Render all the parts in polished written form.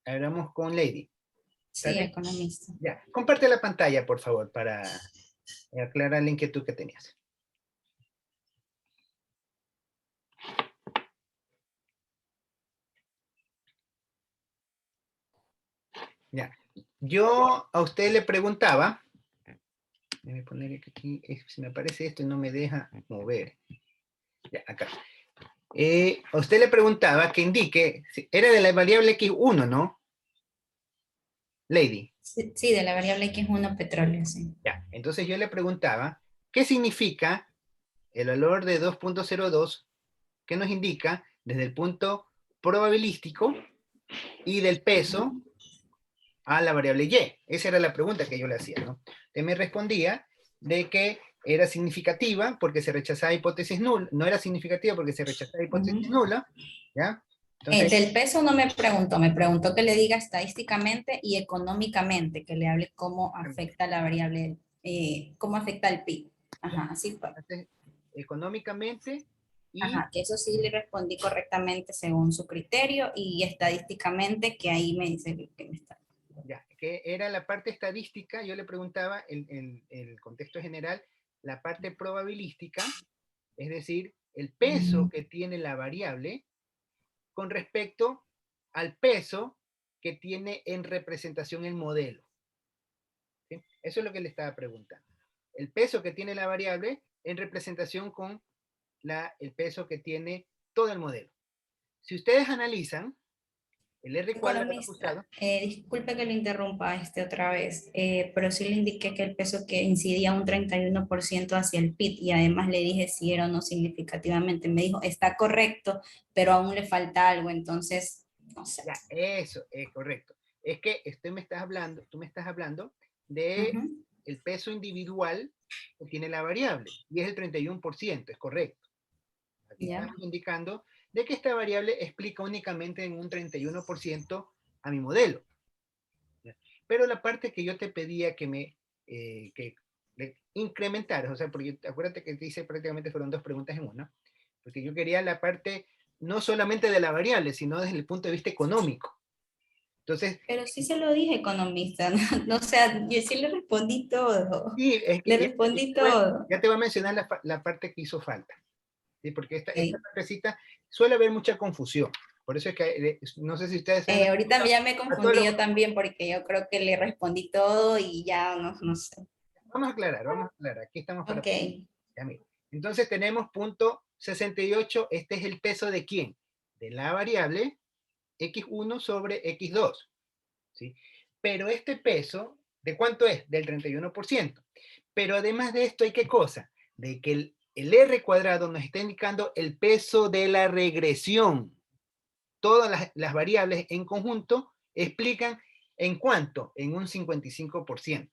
Ahora vamos con Lady. Sí, economista. Ya, comparte la pantalla, por favor, para aclarar la inquietud que tenías. Ya. Yo a usted le preguntaba, déjame poner aquí, si me aparece esto y no me deja mover. Ya, acá. A usted le preguntaba que indique, era de la variable X1, ¿no? Lady. Sí, de la variable X1 petróleo, sí. Ya, entonces yo le preguntaba, ¿qué significa el valor de 2.02 que nos indica desde el punto probabilístico y del peso a la variable Y? Esa era la pregunta que yo le hacía, ¿no? Usted me respondía de que era significativa porque se rechazaba hipótesis nula, no era significativa porque se rechazaba hipótesis nula, ¿ya? Entonces, del peso no me preguntó que le diga estadísticamente y económicamente, que le hable cómo afecta la variable, cómo afecta el PIB. Ajá, así fue. Económicamente y... Ajá, que eso sí le respondí correctamente según su criterio y estadísticamente, que ahí me dice que me está. Ya, que era la parte estadística, yo le preguntaba en el contexto general, la parte probabilística, es decir, el peso que tiene la variable con respecto al peso que tiene en representación el modelo. ¿Sí? Eso es lo que le estaba preguntando. El peso que tiene la variable en representación con el peso que tiene todo el modelo. Si ustedes analizan, el R cuadrado ajustado. Disculpe que lo interrumpa otra vez, pero sí le indiqué que el peso que incidía un 31% hacia el PIB y además le dije si era o no significativamente. Me dijo, está correcto, pero aún le falta algo, entonces, no sé. Ya, eso es correcto. Es que tú me estás hablando de el peso individual que tiene la variable y es el 31%, es correcto. Aquí estamos indicando de que esta variable explica únicamente en un 31% a mi modelo. Pero la parte que yo te pedía que me incrementaras, o sea, porque acuérdate que te hice prácticamente fueron dos preguntas en una, porque yo quería la parte no solamente de la variable, sino desde el punto de vista económico. Entonces, pero sí se lo dije, economista, no, o sea, yo sí le respondí todo. sí, es que le respondí todo. ya te voy a mencionar la parte que hizo falta. ¿Sí? Porque esta partecita suele haber mucha confusión. Por eso es que no sé si ustedes... Ahorita ya me confundí yo también porque yo creo que le respondí todo y ya no sé. Vamos a aclarar. Aquí estamos para... Ok. Ya, mira. Entonces tenemos punto 68. Este es el peso de ¿quién? De la variable X1 sobre X2. ¿Sí? Pero este peso, ¿de cuánto es? Del 31%. Pero además de esto hay qué cosa? De que el R cuadrado nos está indicando el peso de la regresión. Todas las variables en conjunto explican en cuánto, en un 55%.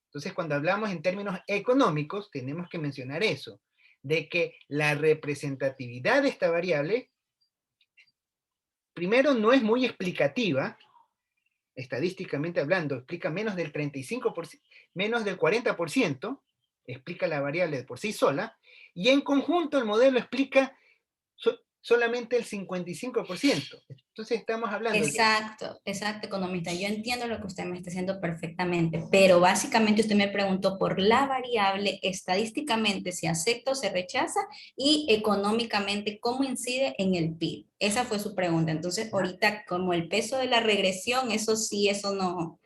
Entonces, cuando hablamos en términos económicos, tenemos que mencionar eso, de que la representatividad de esta variable, primero, no es muy explicativa, estadísticamente hablando, explica menos del 35%, menos del 40%, explica la variable por sí sola, y en conjunto el modelo explica solamente el 55%. Entonces estamos hablando... Exacto, economista. Yo entiendo lo que usted me está diciendo perfectamente, pero básicamente usted me preguntó por la variable estadísticamente si acepta o se rechaza y económicamente cómo incide en el PIB. Esa fue su pregunta. Entonces, ahorita como el peso de la regresión, eso sí, eso no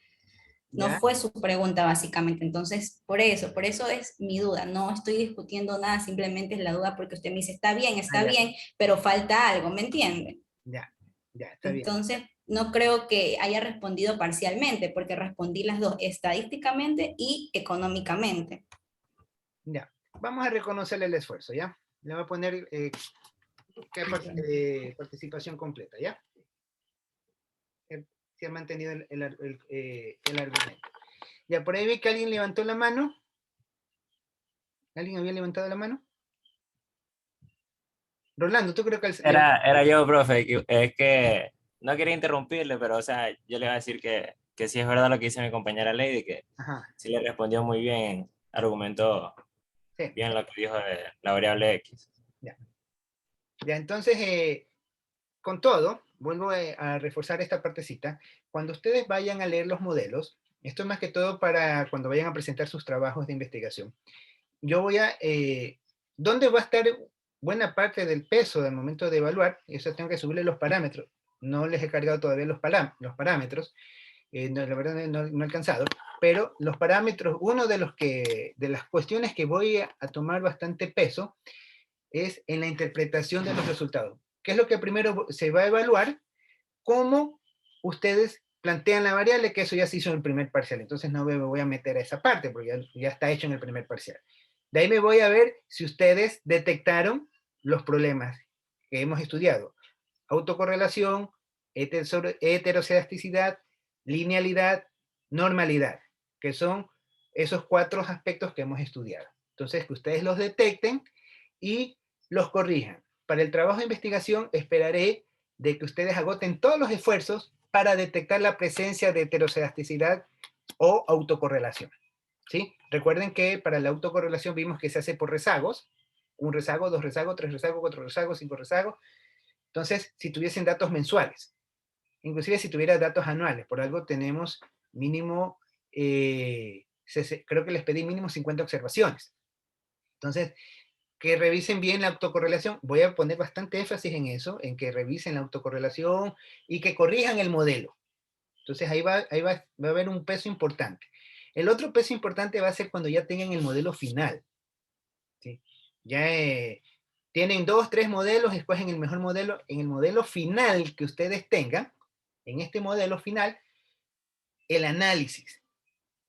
fue su pregunta básicamente. Entonces, por eso es mi duda. No estoy discutiendo nada, simplemente es la duda porque usted me dice, está bien, pero falta algo, ¿me entiende? Ya, está bien. Entonces, no creo que haya respondido parcialmente, porque respondí las dos, estadísticamente y económicamente. Ya, vamos a reconocerle el esfuerzo, ¿ya? Le voy a poner participación completa, ¿ya? Se ha mantenido el argumento. Ya, por ahí vi que alguien levantó la mano. ¿Alguien había levantado la mano? Rolando, ¿tú creo que... Era yo, profe, es que no quería interrumpirle, pero, o sea, yo le iba a decir que sí es verdad lo que dice mi compañera Lady, que sí le respondió muy bien, argumentó bien lo que dijo de la variable X. Ya. Ya, entonces, con todo, vuelvo a reforzar esta partecita. Cuando ustedes vayan a leer los modelos, esto es más que todo para cuando vayan a presentar sus trabajos de investigación, yo voy a, ¿dónde va a estar buena parte del peso del momento de evaluar? Eso tengo que subirle los parámetros. No les he cargado todavía los parámetros, no, la verdad no he alcanzado, pero los parámetros, uno de las cuestiones que voy a tomar bastante peso es en la interpretación de los resultados. ¿Qué es lo que primero se va a evaluar? ¿Cómo ustedes plantean la variable? Que eso ya se hizo en el primer parcial, entonces no me voy a meter a esa parte porque ya está hecho en el primer parcial. De ahí me voy a ver si ustedes detectaron los problemas que hemos estudiado. Autocorrelación, heteroscedasticidad, linealidad, normalidad, que son esos 4 aspectos que hemos estudiado. Entonces, que ustedes los detecten y los corrijan. Para el trabajo de investigación esperaré de que ustedes agoten todos los esfuerzos para detectar la presencia de heteroscedasticidad o autocorrelación. ¿Sí? Recuerden que para la autocorrelación vimos que se hace por rezagos, 1 rezago, 2 rezagos, 3 rezagos, 4 rezagos, 5 rezagos. Entonces, si tuviesen datos mensuales, inclusive si tuviera datos anuales, por algo tenemos mínimo, creo que les pedí mínimo 50 observaciones. Entonces, que revisen bien la autocorrelación. Voy a poner bastante énfasis en eso, en que revisen la autocorrelación y que corrijan el modelo. Entonces ahí va a haber un peso importante. El otro peso importante va a ser cuando ya tengan el modelo final. ¿Sí? Ya tienen 2, 3 modelos, escogen el mejor modelo. En el modelo final que ustedes tengan, en este modelo final, el análisis.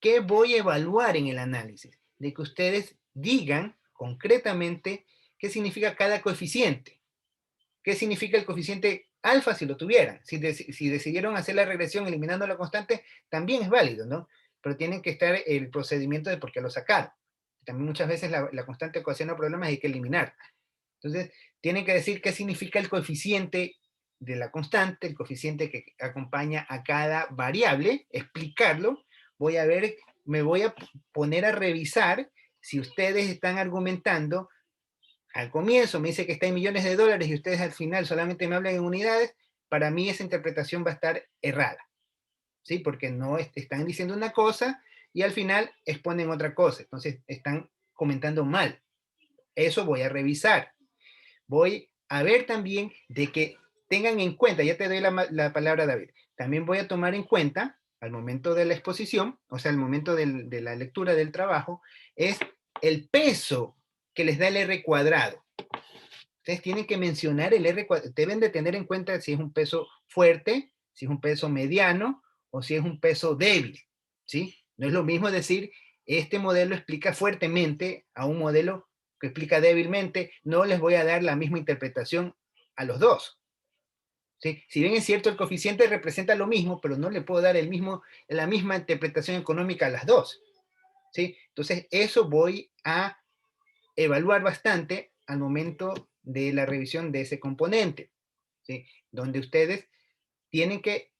¿Qué voy a evaluar en el análisis? De que ustedes digan concretamente qué significa cada coeficiente. ¿Qué significa el coeficiente alfa si lo tuvieran? Si decidieron hacer la regresión eliminando la constante, también es válido, ¿no? Pero tienen que estar el procedimiento de por qué lo sacaron. También muchas veces la constante ocasiona problemas y hay que eliminarla. Entonces, tienen que decir qué significa el coeficiente de la constante, el coeficiente que acompaña a cada variable, explicarlo. Me voy a poner a revisar si ustedes están argumentando. Al comienzo me dice que está en millones de dólares y ustedes al final solamente me hablan en unidades. Para mí esa interpretación va a estar errada, ¿sí? Porque no están diciendo una cosa y al final exponen otra cosa. Entonces están comentando mal. Eso voy a revisar. Voy a ver también de que tengan en cuenta, ya te doy la palabra, David, también voy a tomar en cuenta al momento de la exposición, o sea, al momento de la lectura del trabajo, es el peso que les da el R cuadrado. Ustedes tienen que mencionar el R cuadrado, deben de tener en cuenta si es un peso fuerte, si es un peso mediano o si es un peso débil, ¿sí? No es lo mismo decir, este modelo explica fuertemente a un modelo que explica débilmente, no les voy a dar la misma interpretación a los dos. ¿Sí? Si bien es cierto, el coeficiente representa lo mismo, pero no le puedo dar la misma interpretación económica a las dos. ¿Sí? Entonces, eso voy a evaluar bastante al momento de la revisión de ese componente, ¿sí? Donde ustedes tienen que,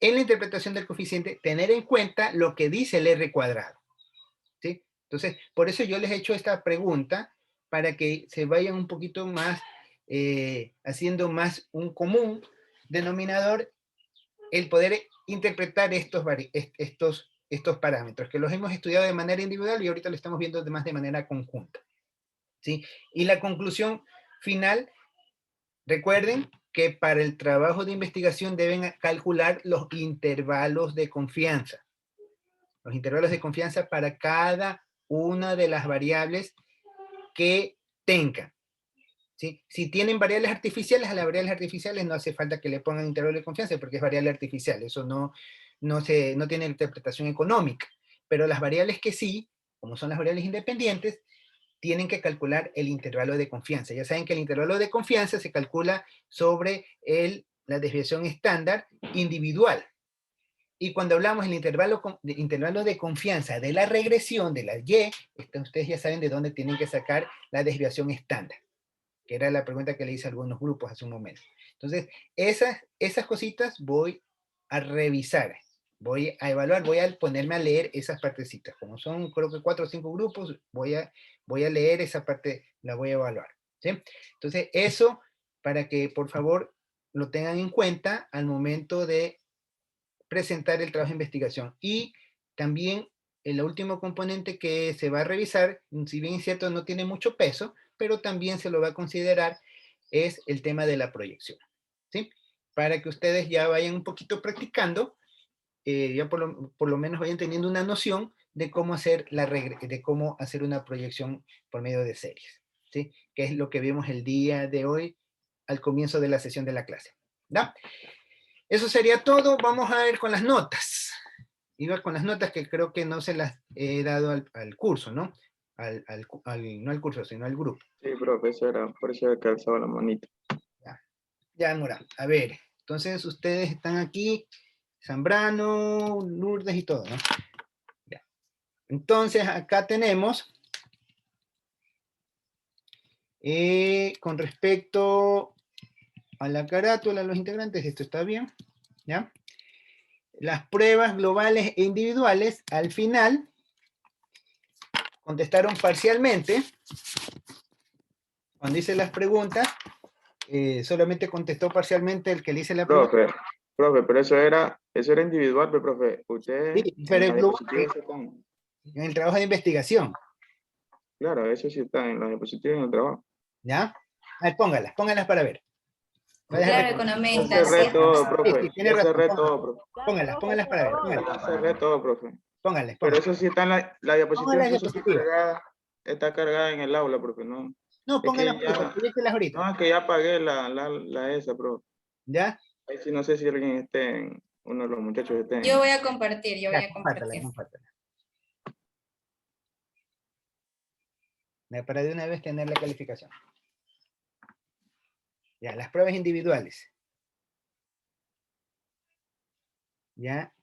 en la interpretación del coeficiente, tener en cuenta lo que dice el R cuadrado. ¿Sí? Entonces, por eso yo les he hecho esta pregunta, para que se vayan un poquito más, haciendo más un común denominador, el poder interpretar estos parámetros, que los hemos estudiado de manera individual y ahorita lo estamos viendo más de manera conjunta. ¿Sí? Y la conclusión final, recuerden que para el trabajo de investigación deben calcular los intervalos de confianza. Los intervalos de confianza para cada una de las variables que tengan. ¿Sí? Si tienen variables artificiales, a las variables artificiales no hace falta que le pongan intervalo de confianza porque es variable artificial, eso no tiene interpretación económica. Pero las variables que sí, como son las variables independientes, tienen que calcular el intervalo de confianza. Ya saben que el intervalo de confianza se calcula sobre la desviación estándar individual. Y cuando hablamos del intervalo de confianza de la regresión de la Y, ustedes ya saben de dónde tienen que sacar la desviación estándar, que era la pregunta que le hice a algunos grupos hace un momento. Entonces, esas cositas voy a revisar, voy a evaluar, voy a ponerme a leer esas partecitas. Como son, creo que 4 o 5 grupos, voy a leer esa parte, la voy a evaluar. ¿sí? Entonces, eso para que por favor lo tengan en cuenta al momento de presentar el trabajo de investigación. Y también el último componente que se va a revisar, si bien es cierto no tiene mucho peso, pero también se lo va a considerar, es el tema de la proyección, ¿sí? Para que ustedes ya vayan un poquito practicando, ya por lo menos vayan teniendo una noción de cómo hacer una proyección por medio de series, ¿sí? Que es lo que vimos el día de hoy al comienzo de la sesión de la clase, ¿no? Eso sería todo. Vamos a ver con las notas. Igual con las notas que creo que no se las he dado al curso, ¿no? No al curso, sino al grupo. Sí, profe, eso era, por eso había calzado la manita. Ya, Nora. A ver, entonces ustedes están aquí, Zambrano, Lourdes y todo, ¿no? Ya. Entonces acá tenemos, con respecto a la carátula, los integrantes, esto está bien, ¿ya? Las pruebas globales e individuales, al final, contestaron parcialmente. Cuando hice las preguntas, solamente contestó parcialmente el que le hice la pregunta. Profe, pero eso era individual, pero profe, usted Sí, pero en la diapositiva están. En el trabajo de investigación. Claro, eso sí está en la diapositiva y en el trabajo. ¿Ya? A ver, póngalas para ver. Claro, economista. Yo cerré todo, profe. Sí, tiene Yo razón. cerré todo, profe. Póngalas para ver. Yo cerré todo, profe. Póngales. Pero eso sí está en la diapositiva, Póngale incluso diapositiva. está cargada en el aula, profe, no. No, póngalas ahorita. No, es que ya apagué la esa, profe. ¿Ya? Ahí sí no sé si alguien uno de los muchachos esté. Yo voy a compartir, Compártala. Para de una vez tener la calificación. Ya, las pruebas individuales. ¿Ya?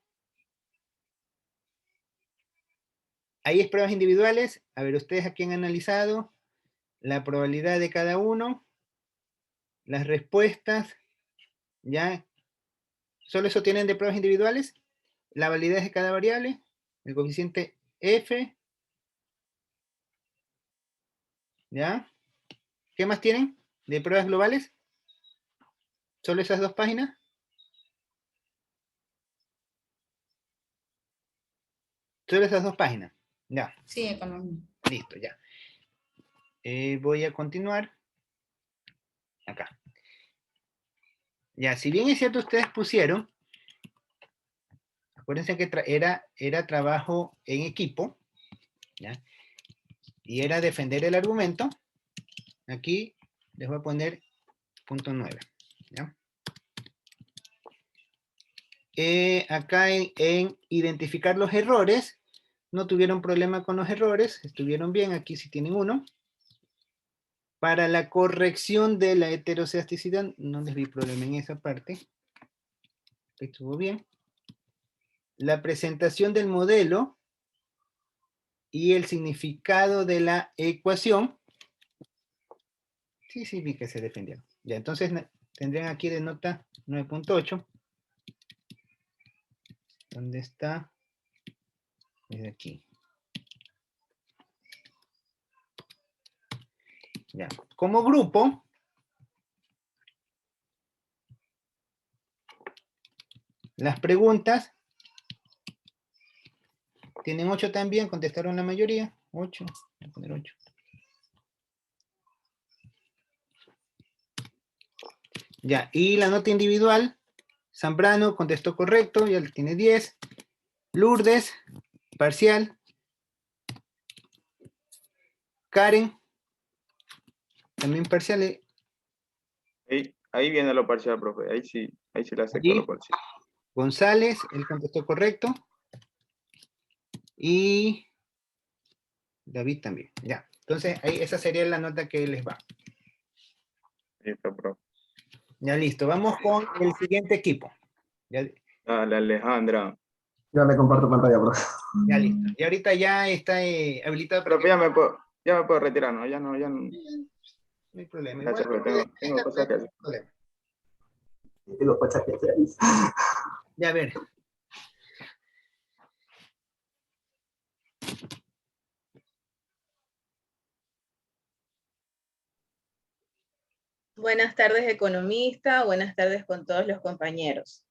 Ahí es pruebas individuales. A ver, ustedes aquí han analizado la probabilidad de cada uno, las respuestas, ¿ya? ¿Solo eso tienen de pruebas individuales? La validez de cada variable, el coeficiente F, ¿ya? ¿Qué más tienen de pruebas globales? ¿Solo esas dos páginas? Solo esas dos páginas. Ya. Sí, economía. Listo, ya. Voy a continuar. Acá. Ya, si bien es cierto, ustedes pusieron, acuérdense que era trabajo en equipo, ¿ya? Y era defender el argumento. Aquí les voy a poner punto 9, ¿ya? Acá en identificar los errores, no tuvieron problema con los errores, estuvieron bien, aquí sí tienen uno. Para la corrección de la heteroceasticidad, no les vi problema en esa parte. Estuvo bien. La presentación del modelo y el significado de la ecuación, sí vi que se defendieron. Ya, entonces tendrían aquí de nota 9.8. ¿Dónde está? Desde aquí. Ya. Como grupo, las preguntas tienen 8 también, contestaron la mayoría. 8, voy a poner 8. Ya, y la nota individual, Zambrano contestó correcto, ya tiene 10. Lourdes, parcial. Karen, también parcial. Ahí viene lo parcial, profe. Ahí sí le acepto lo parcial. González, él contestó correcto. Y David también. Ya. Entonces, ahí esa sería la nota que les va. Listo, profe. Ya listo. Vamos con el siguiente equipo. Ya. Dale, Alejandra. Ya le comparto pantalla, profe. Ya listo. Y ahorita ya está habilitado. Pero ya me puedo retirar, ¿no? Ya no. No hay problema. Gracias, Igual, tengo cosas que hacer. Tengo cosas que hacer. Ya, a ver. Buenas tardes, economista. Buenas tardes con todos los compañeros.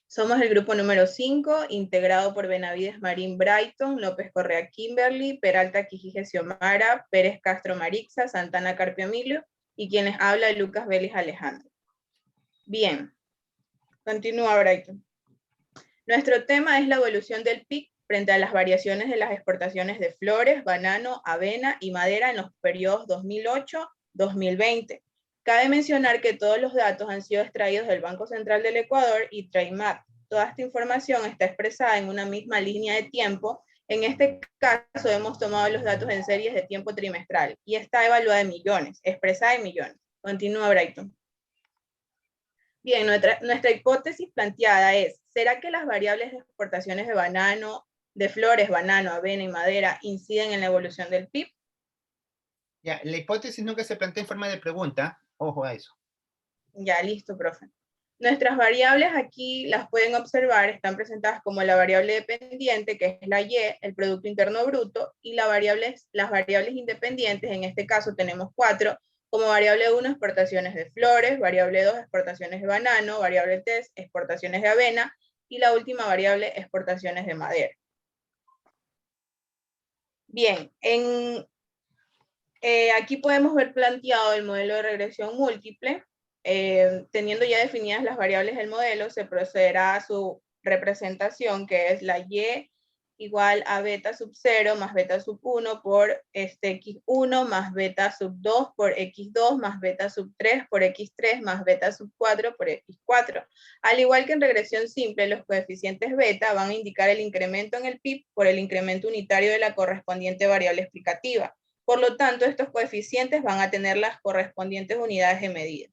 Somos el grupo número 5, integrado por Benavides Marín Brighton, López Correa Kimberly, Peralta Quijije Xiomara, Pérez Castro Marixa, Santana Carpio Emilio, y quienes habla Lucas Vélez Alejandro. Bien, continúa Brighton. Nuestro tema es la evolución del PIB frente a las variaciones de las exportaciones de flores, banano, avena y madera en los periodos 2008-2020. Cabe mencionar que todos los datos han sido extraídos del Banco Central del Ecuador y TradeMap. Toda esta información está expresada en una misma línea de tiempo. En este caso hemos tomado los datos en series de tiempo trimestral y está evaluada en millones, expresada en millones. Continúa Brighton. Bien, nuestra hipótesis planteada es, ¿será que las variables de exportaciones de banano, de flores, banano, avena y madera inciden en la evolución del PIB? Ya, la hipótesis nunca se plantea en forma de pregunta. Ojo a eso. Ya, listo, profe. Nuestras variables aquí las pueden observar, están presentadas como la variable dependiente, que es la Y, el Producto Interno Bruto, y las variables independientes, en este caso tenemos 4, como variable 1, exportaciones de flores, variable 2, exportaciones de banano, variable 3, exportaciones de avena, y la última variable, exportaciones de madera. Bien, aquí podemos ver planteado el modelo de regresión múltiple. Teniendo ya definidas las variables del modelo, se procederá a su representación, que es la Y igual a beta sub 0 más beta sub 1 por X1 más beta sub 2 por X2 más beta sub 3 por X3 más beta sub 4 por X4. Al igual que en regresión simple, los coeficientes beta van a indicar el incremento en el PIB por el incremento unitario de la correspondiente variable explicativa. Por lo tanto, estos coeficientes van a tener las correspondientes unidades de medida.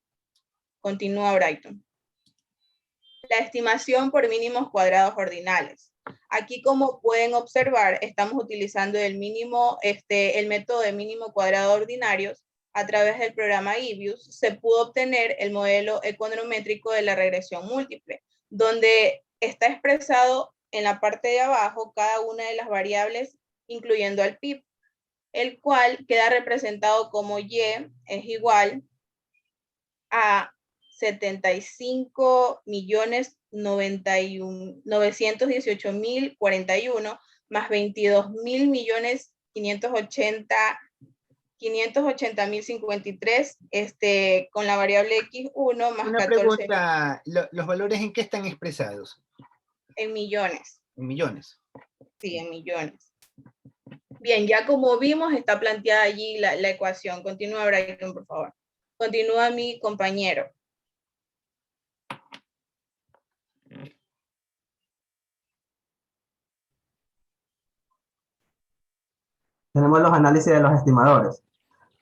Continúa Brighton. La estimación por mínimos cuadrados ordinales. Aquí, como pueden observar, estamos utilizando el método de mínimo cuadrado ordinarios. A través del programa IBIUS se pudo obtener el modelo econométrico de la regresión múltiple, donde está expresado en la parte de abajo cada una de las variables, incluyendo al PIB, el cual queda representado como Y es igual a 75.918.041 más 22.580.053 con la variable X1 más Una 14. Pregunta, ¿los valores en qué están expresados? En millones. En millones. Sí, en millones. Bien, ya como vimos, está planteada allí la ecuación. Continúa, Brighton, por favor. Continúa mi compañero. Tenemos los análisis de los estimadores.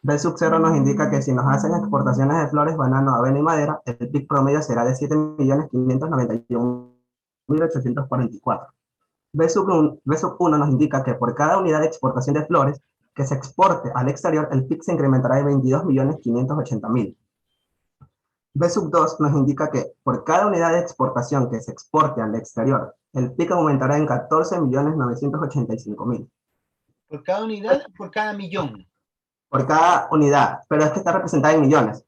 B sub 0 nos indica que si nos hacen exportaciones de flores, banano, avena y madera, el PIB promedio será de 7.591.844. B sub 1 nos indica que por cada unidad de exportación de flores que se exporte al exterior, el PIB se incrementará de 22.580.000. B sub 2 nos indica que por cada unidad de exportación que se exporte al exterior, el PIB aumentará en 14.985.000. ¿Por cada unidad o por cada millón? Por cada unidad, pero es que está representada en millones.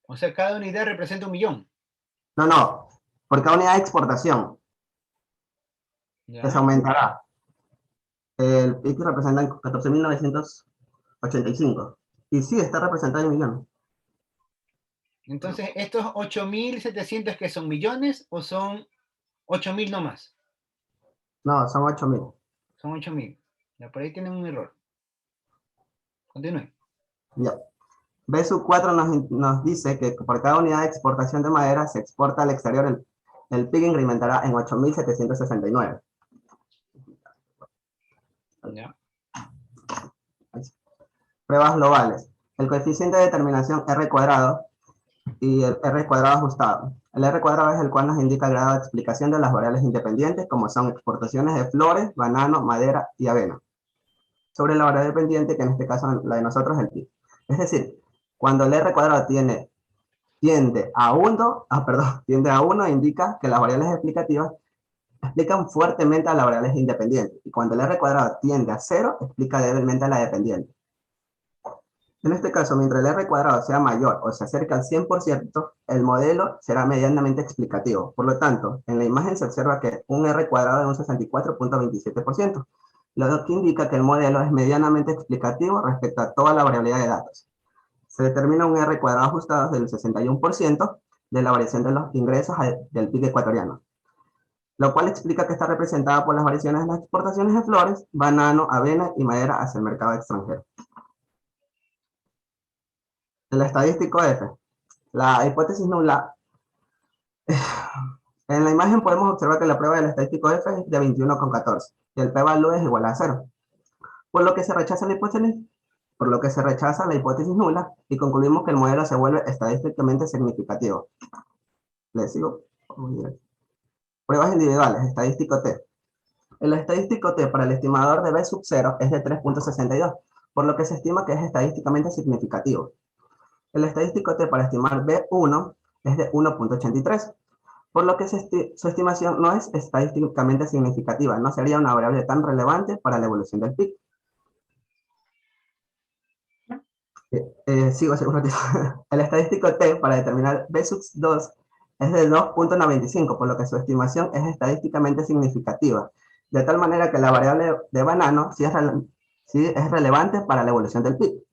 O sea, cada unidad representa 1 millón. No, por cada unidad de exportación. ¿Ya? Que se aumentará. El PIB representa 14.985. Y sí, está representado en millones. Entonces, ¿estos 8.700 que son millones o son 8.000 nomás? No, son 8.000. Son 8.000. Ya, por ahí tienen un error. Continúe. Ya. B sub 4 nos dice que por cada unidad de exportación de madera se exporta al exterior, el PIB incrementará en 8.769. Ya. Pruebas globales. El coeficiente de determinación R cuadrado y el R cuadrado ajustado. El R cuadrado es el cual nos indica el grado de explicación de las variables independientes, como son exportaciones de flores, banano, madera y avena, sobre la variable dependiente, que en este caso la de nosotros es el PIB. Es decir, cuando el R cuadrado tiende a 1, indica que las variables explicativas explican fuertemente a las variables independientes. Y cuando el R cuadrado tiende a 0, explica débilmente a la dependiente. En este caso, mientras el R cuadrado sea mayor o se acerca al 100%, el modelo será medianamente explicativo. Por lo tanto, en la imagen se observa que un R cuadrado es un 64.27%, lo que indica que el modelo es medianamente explicativo respecto a toda la variabilidad de datos. Se determina un R cuadrado ajustado del 61% de la variación de los ingresos del PIB ecuatoriano, lo cual explica que está representada por las variaciones de las exportaciones de flores, banano, avena y madera hacia el mercado extranjero. El estadístico F. La hipótesis nula. En la imagen podemos observar que la prueba del estadístico F es de 21,14 y el p-value es igual a 0, por lo que se rechaza la hipótesis nula y concluimos que el modelo se vuelve estadísticamente significativo. Les sigo. Pruebas individuales, estadístico T. El estadístico T para el estimador de B sub 0 es de 3.62, por lo que se estima que es estadísticamente significativo. El estadístico T para estimar B1 es de 1.83, por lo que su estimación no es estadísticamente significativa, no sería una variable tan relevante para la evolución del PIB. Sigo un ratito. El estadístico T para determinar B sub 2 es de 2.95, por lo que su estimación es estadísticamente significativa, de tal manera que la variable de banano sí es relevante para la evolución del PIB.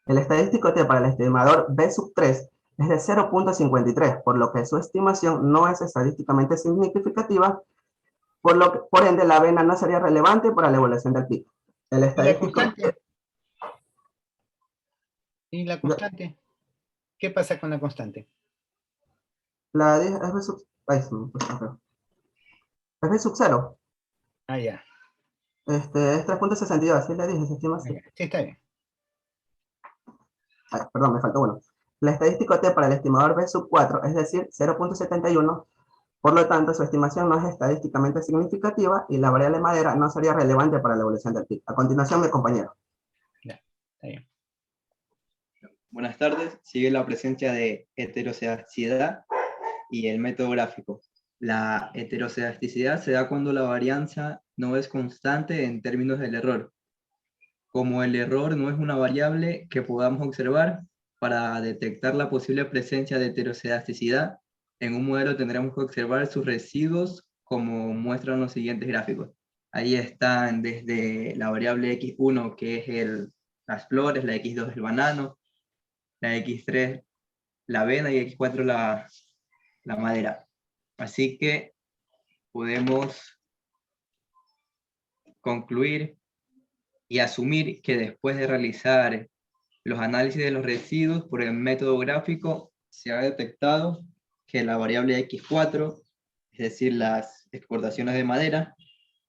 El estadístico T para el estimador B sub 3 es de 0.53, por lo que su estimación no es estadísticamente significativa, por ende la avena no sería relevante para la evolución del PIB. El estadístico... ¿Y la constante? ¿Qué pasa con la constante? La es B sub... es B sub 0. Ah, ya. Es 3.62, así le dije, se estima así. Sí, está bien. Perdón, me faltó uno. El estadístico T para el estimador B sub 4, es decir, 0.71, por lo tanto, su estimación no es estadísticamente significativa y la variable madera no sería relevante para la evolución del PIB. A continuación, mi compañero. Ya, está bien. Buenas tardes. Sigue la presencia de heterocedasticidad y el método gráfico. La heterocedasticidad se da cuando la varianza no es constante en términos del error. Como el error no es una variable que podamos observar, para detectar la posible presencia de heterocedasticidad, en un modelo tendremos que observar sus residuos como muestran los siguientes gráficos. Ahí están desde la variable x1, que es las flores, la x2 el banano, la x3 la avena y x4 la madera. Así que podemos concluir y asumir que después de realizar los análisis de los residuos por el método gráfico, se ha detectado que la variable x4, es decir, las exportaciones de madera,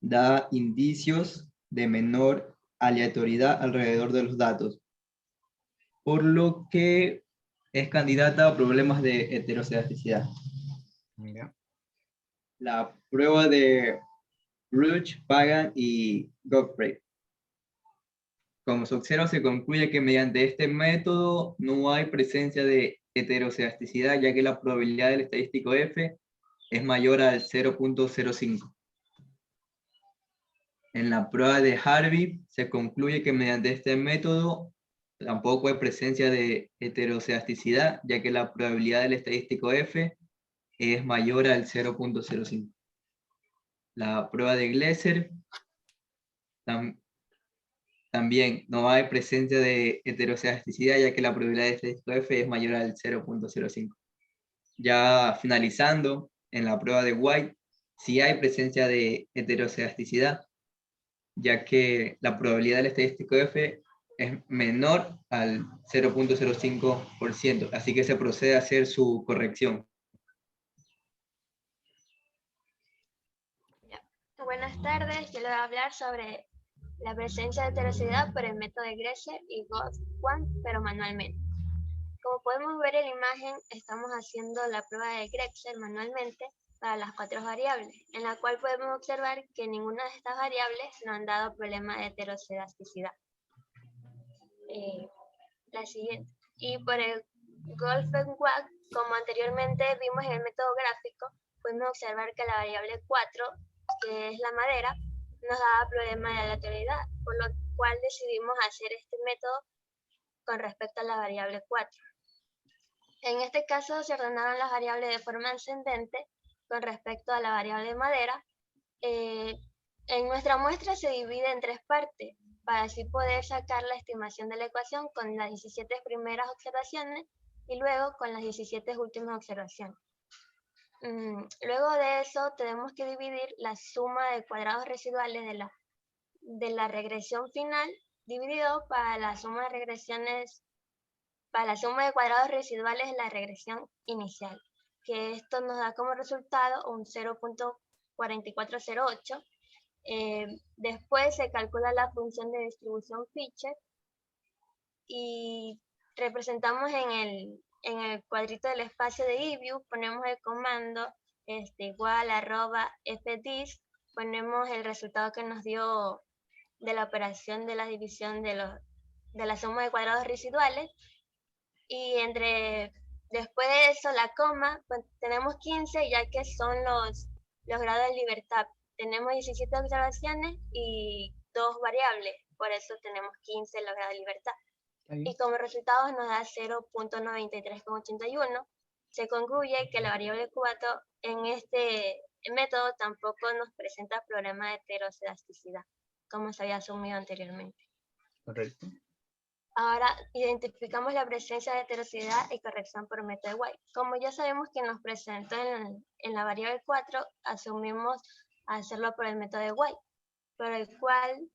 da indicios de menor aleatoriedad alrededor de los datos, por lo que es candidata a problemas de heterocedasticidad. Ya. La prueba de Ruch, Pagan y Godfrey. Como se observa, se concluye que mediante este método no hay presencia de heterocedasticidad, ya que la probabilidad del estadístico F es mayor al 0.05. En la prueba de Harvey se concluye que mediante este método tampoco hay presencia de heterocedasticidad, ya que la probabilidad del estadístico F es mayor al 0.05. La prueba de Gleiser también no hay presencia de heterocedasticidad, ya que la probabilidad de estadístico F es mayor al 0.05. Ya finalizando, en la prueba de White, sí hay presencia de heterocedasticidad, ya que la probabilidad del estadístico F es menor al 0.05%, así que se procede a hacer su corrección. Buenas tardes, yo le voy a hablar sobre la presencia de heterocedasticidad por el método de Gleiser y Goldschmidt, pero manualmente. Como podemos ver en la imagen, estamos haciendo la prueba de Gleiser manualmente para las 4 variables, en la cual podemos observar que ninguna de estas variables nos han dado problema de heterocedasticidad. La siguiente. Y por el Goldschmidt, como anteriormente vimos en el método gráfico, podemos observar que la variable 4, que es la madera, nos daba problema de aleatoriedad, por lo cual decidimos hacer este método con respecto a la variable 4. En este caso se ordenaron las variables de forma ascendente con respecto a la variable madera. En nuestra muestra se divide en 3 partes, para así poder sacar la estimación de la ecuación con las 17 primeras observaciones y luego con las 17 últimas observaciones. Luego de eso tenemos que dividir la suma de cuadrados residuales de la regresión final dividido para la suma de regresiones, para la suma de cuadrados residuales de la regresión inicial, que esto nos da como resultado un 0.4408. Después se calcula la función de distribución Fisher y representamos en el cuadrito del espacio de eView, ponemos el comando igual @fdis, ponemos el resultado que nos dio de la operación de la división de la suma de cuadrados residuales, y después de eso la coma, pues, tenemos 15, ya que son los grados de libertad. Tenemos 17 observaciones y 2 variables, por eso tenemos 15 los grados de libertad. Y como resultado nos da 0.9381. Se concluye que la variable 4 en este método tampoco nos presenta problemas de heterocedasticidad, como se había asumido anteriormente. Correcto. Ahora identificamos la presencia de heterocedasticidad y corrección por método de White. Como ya sabemos que nos presentó en la variable 4, asumimos hacerlo por el método de White, por el cual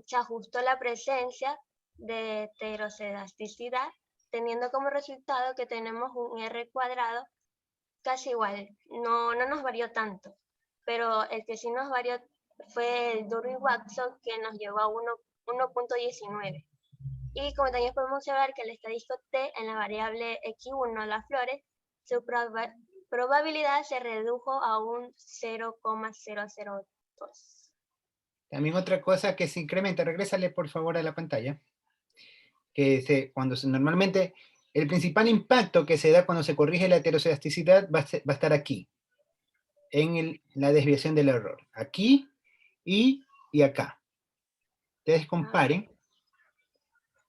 se ajustó la presencia de heterocedasticidad, teniendo como resultado que tenemos un R cuadrado casi igual. No nos varió tanto, pero el que sí nos varió fue el Durbin-Watson, que nos llevó a 1.19. Y como también podemos observar que el estadístico T en la variable X1, las flores, su probabilidad se redujo a un 0.002. También otra cosa que se incrementa, regrésale por favor a la pantalla, normalmente el principal impacto que se da cuando se corrige la heterocedasticidad va a estar aquí, en la desviación del error, aquí y acá. Ustedes comparen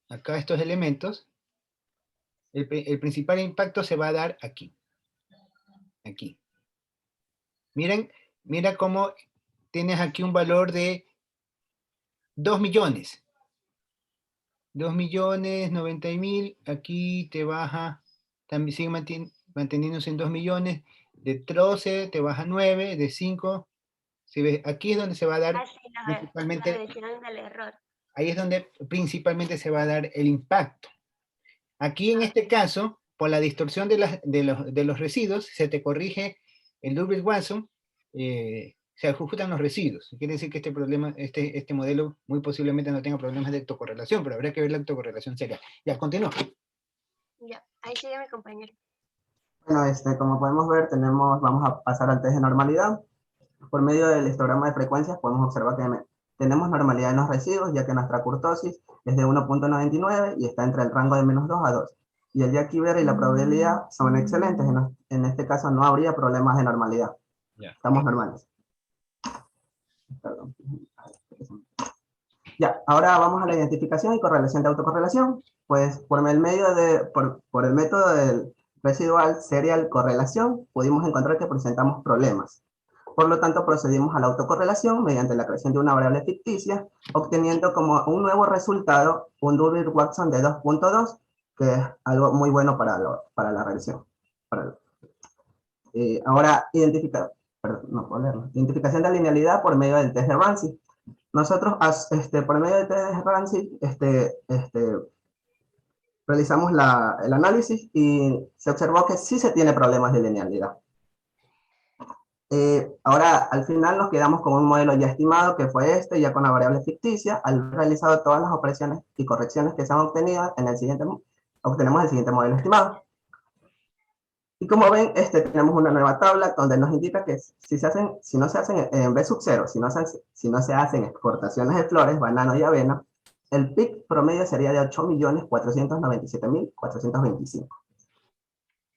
acá estos elementos, el principal impacto se va a dar aquí. Mira cómo tienes aquí un valor de 2 millones. 2.090.000, aquí te baja, también sigue manteniéndose en 2 millones, de 12 te baja 9, de 5, ¿sí ves? Aquí es donde se va a dar principalmente, ahí es donde principalmente se va a dar el impacto. Aquí en este caso, por la distorsión de los residuos, se te corrige el Durbin-Watson, se ajustan los residuos. Quiere decir que este modelo muy posiblemente no tenga problemas de autocorrelación, pero habría que ver la autocorrelación seria. Ya, continúa. Ya, ahí sigue mi compañero. Bueno, como podemos ver, vamos a pasar al test de normalidad. Por medio del histograma de frecuencias podemos observar que tenemos normalidad en los residuos, ya que nuestra kurtosis es de 1.99 y está entre el rango de -2 a 2. Y el Jackie-Beer y la probabilidad son excelentes. En este caso no habría problemas de normalidad. Estamos normales. Perdón. Ya, ahora vamos a la identificación y correlación de autocorrelación. Pues por el método del residual serial correlación, pudimos encontrar que presentamos problemas. Por lo tanto, procedimos a la autocorrelación mediante la creación de una variable ficticia, obteniendo como un nuevo resultado un Durbin-Watson de 2.2, que es algo muy bueno para la regresión. Ahora, identificación de linealidad por medio del test de Ramsey. Nosotros, por medio del test de Ramsey, realizamos el análisis y se observó que sí se tiene problemas de linealidad. Ahora, al final nos quedamos con un modelo ya estimado, que fue ya con la variable ficticia. Al haber realizado todas las operaciones y correcciones que se han obtenido, obtenemos el siguiente modelo estimado. Y como ven, tenemos una nueva tabla donde nos indica que si no se hacen en B sub 0, si no se hacen exportaciones de flores, banano y avena, el PIC promedio sería de 8.497.425.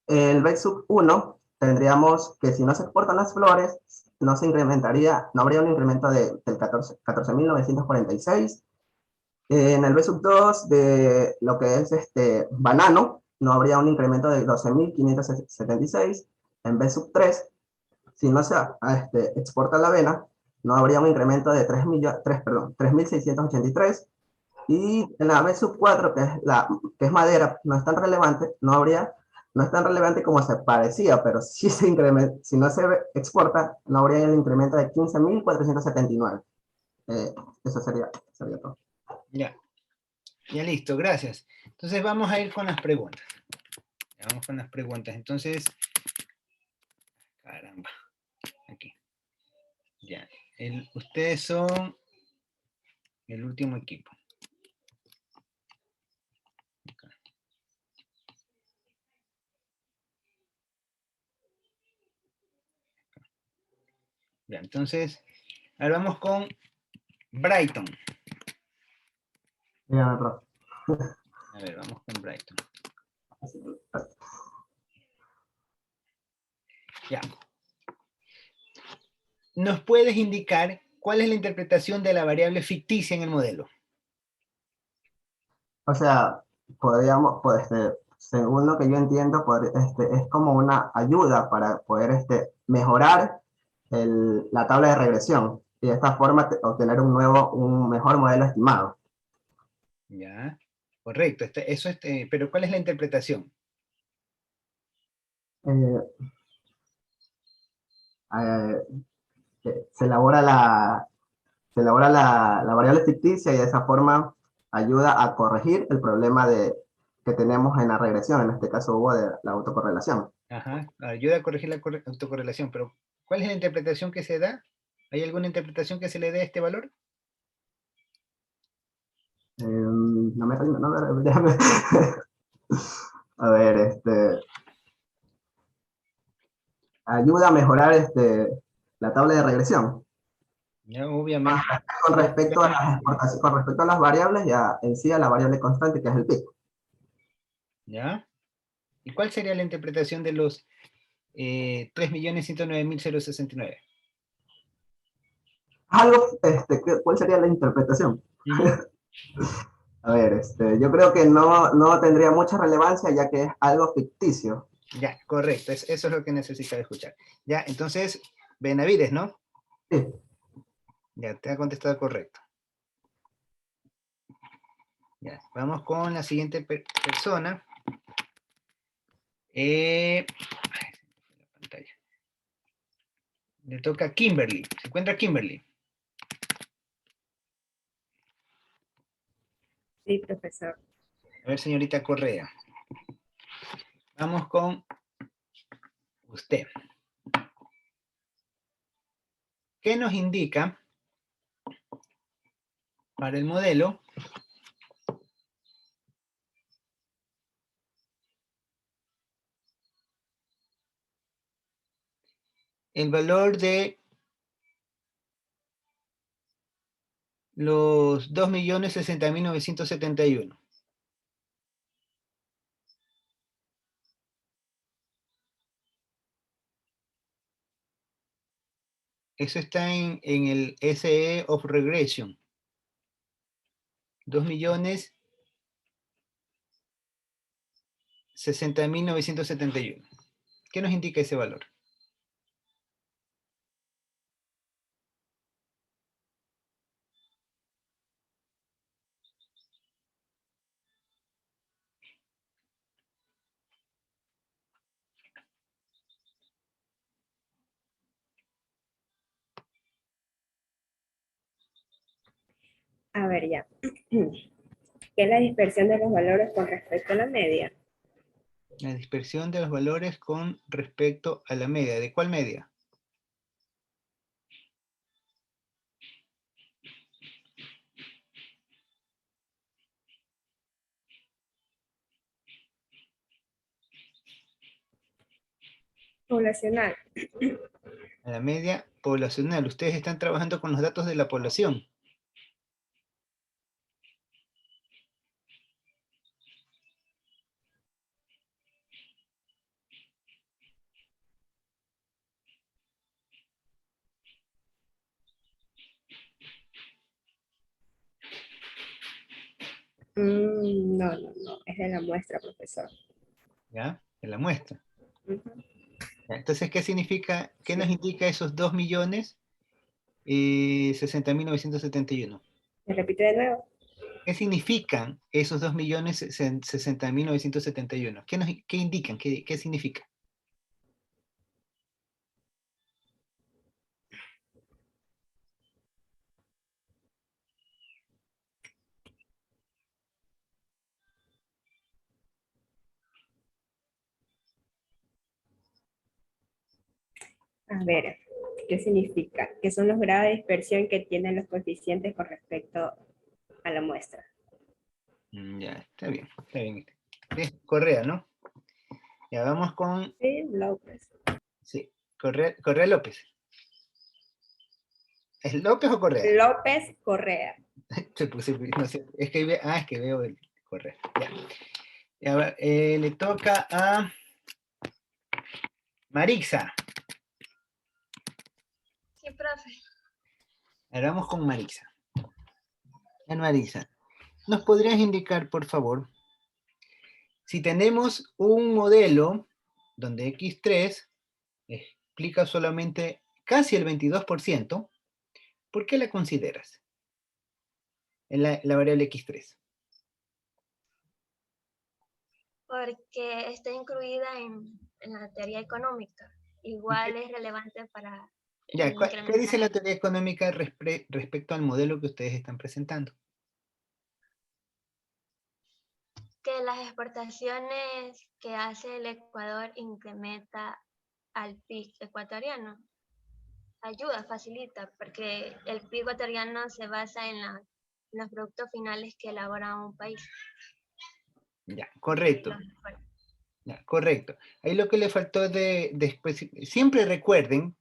El B sub 1 tendríamos que si no se exportan las flores, no se incrementaría, no habría un incremento del 14.946. En el B sub 2 de lo que es banano, no habría un incremento de 12.576. En B sub 3, si no se exporta la avena, no habría un incremento de 3.683. Y en la B sub 4, que es madera, no es tan relevante, no es tan relevante como se parecía, pero sí se incrementa, si no se exporta, no habría el incremento de 15.479. Eso sería todo. Ya. Ya listo, gracias. Entonces vamos a ir con las preguntas. Ya vamos con las preguntas. Entonces, caramba. Aquí. Ya. Ustedes son el último equipo. Ya, entonces, ahora vamos con Brighton. Dígame, profe. A ver, vamos con Brighton. Ya. ¿Nos puedes indicar cuál es la interpretación de la variable ficticia en el modelo? O sea, podríamos, pues, según lo que yo entiendo, es como una ayuda para poder mejorar la tabla de regresión y de esta forma obtener un mejor modelo estimado. Ya, correcto. Pero ¿cuál es la interpretación? Eh, se elabora la variable ficticia y de esa forma ayuda a corregir el problema que tenemos en la regresión, en este caso hubo de la autocorrelación. Ajá, ayuda a corregir la autocorrelación, pero ¿cuál es la interpretación que se da? ¿Hay alguna interpretación que se le dé a este valor? No me rindo, déjame. A ver, ayuda a mejorar la tabla de regresión. Ya, obviamente. Con respecto a las exportaciones, con respecto a las variables, ya en sí a la variable constante que es el pico. ¿Ya? ¿Y cuál sería la interpretación de los 3.109.069? ¿Cuál sería la interpretación? A ver, yo creo que no tendría mucha relevancia ya que es algo ficticio. Ya, correcto, eso es lo que necesitaba escuchar. Ya, entonces, Benavides, ¿no? Sí. Ya, te ha contestado correcto. Ya, vamos con la siguiente persona. Le toca a Kimberly. ¿Se encuentra Kimberly? Sí, profesor. A ver, señorita Correa. Vamos con usted. ¿Qué nos indica para el modelo el valor de los 2.060.971? Eso está en el SE of Regression. 2.060.971. ¿Qué nos indica ese valor? A ver, ya. ¿Qué es la dispersión de los valores con respecto a la media? La dispersión de los valores con respecto a la media. ¿De cuál media? Poblacional. A la media poblacional. Ustedes están trabajando con los datos de la población. No, es de la muestra, profesor. ¿Ya? De la muestra. Ujú. Entonces, ¿qué significa, qué nos indica esos 2.060.971? ¿Me repite de nuevo? ¿Qué significan esos 2.060.971? ¿Qué indican? ¿Qué significa? A ver, ¿qué significa? Que son los grados de dispersión que tienen los coeficientes con respecto a la muestra. Ya, está bien, está bien. Es Correa, ¿no? Ya vamos con... Sí, López. Sí, Correa López. ¿Es López o Correa? López Correa. No sé, es que, es que veo el Correa. Ya. Ya, le toca a Marixa. Sí, profe. Ahora vamos con Marixa. Marixa, ¿nos podrías indicar, por favor, si tenemos un modelo donde X3 explica solamente casi el 22%, ¿por qué la consideras? En la variable X3. Porque está incluida en la teoría económica. Igual es relevante para Ya, ¿qué dice la incrementar teoría económica respecto al modelo que ustedes están presentando? que las exportaciones que hace el Ecuador incrementa al PIB ecuatoriano. Ayuda, facilita, porque el PIB ecuatoriano se basa en los productos finales que elabora un país. Ya, correcto. Ya, correcto. Ahí lo que le faltó siempre recuerden,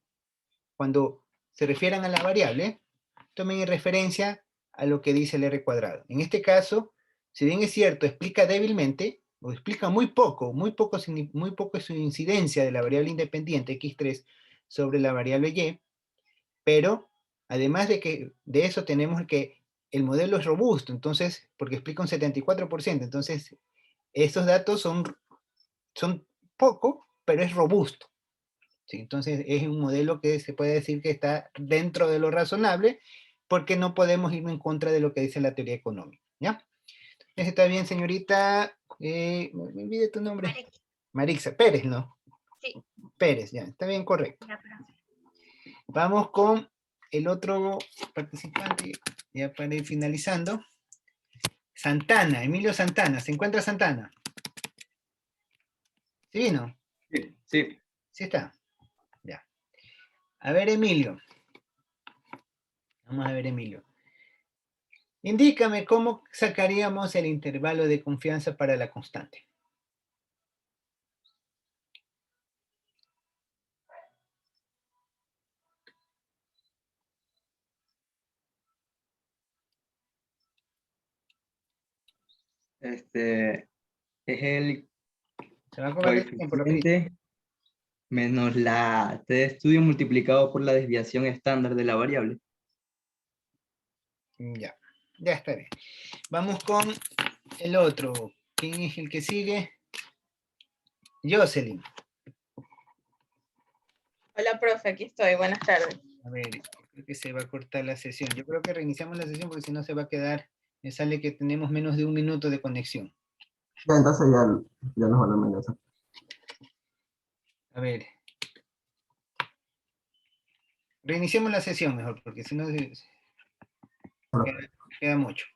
cuando se refieran a la variable, tomen en referencia a lo que dice el R cuadrado. En este caso, si bien es cierto, explica débilmente, o explica muy poco su incidencia de la variable independiente X3 sobre la variable Y, pero además de eso tenemos que el modelo es robusto, entonces, porque explica un 74%, entonces esos datos son poco, pero es robusto. ¿Sí? Entonces es un modelo que se puede decir que está dentro de lo razonable, porque no podemos ir en contra de lo que dice la teoría económica. ¿Ya? ¿Está bien, señorita? Me olvidé tu nombre. Marixa Pérez, ¿no? Sí. Pérez, ya, está bien, correcto. Vamos con el otro participante, ya para ir finalizando. Santana, Emilio Santana. ¿Se encuentra Santana? ¿Sí vino? Sí, sí. Sí está. Ya. A ver, Emilio. Vamos a ver, Emilio. Indícame cómo sacaríamos el intervalo de confianza para la constante. Es el Se va a acabar el tiempo, rapidito. coeficiente menos la T de estudio multiplicado por la desviación estándar de la variable. Ya, ya está bien. Vamos con el otro. ¿Quién es el que sigue? Jocelyn. Hola, profe, aquí estoy. Buenas tardes. A ver, creo que se va a cortar la sesión. Yo creo que reiniciamos la sesión porque si no se va a quedar, me sale que tenemos menos de 1 minuto de conexión. Ya, entonces ya nos volvemos a ingresar. A ver. Reiniciemos la sesión mejor, porque si no queda mucho.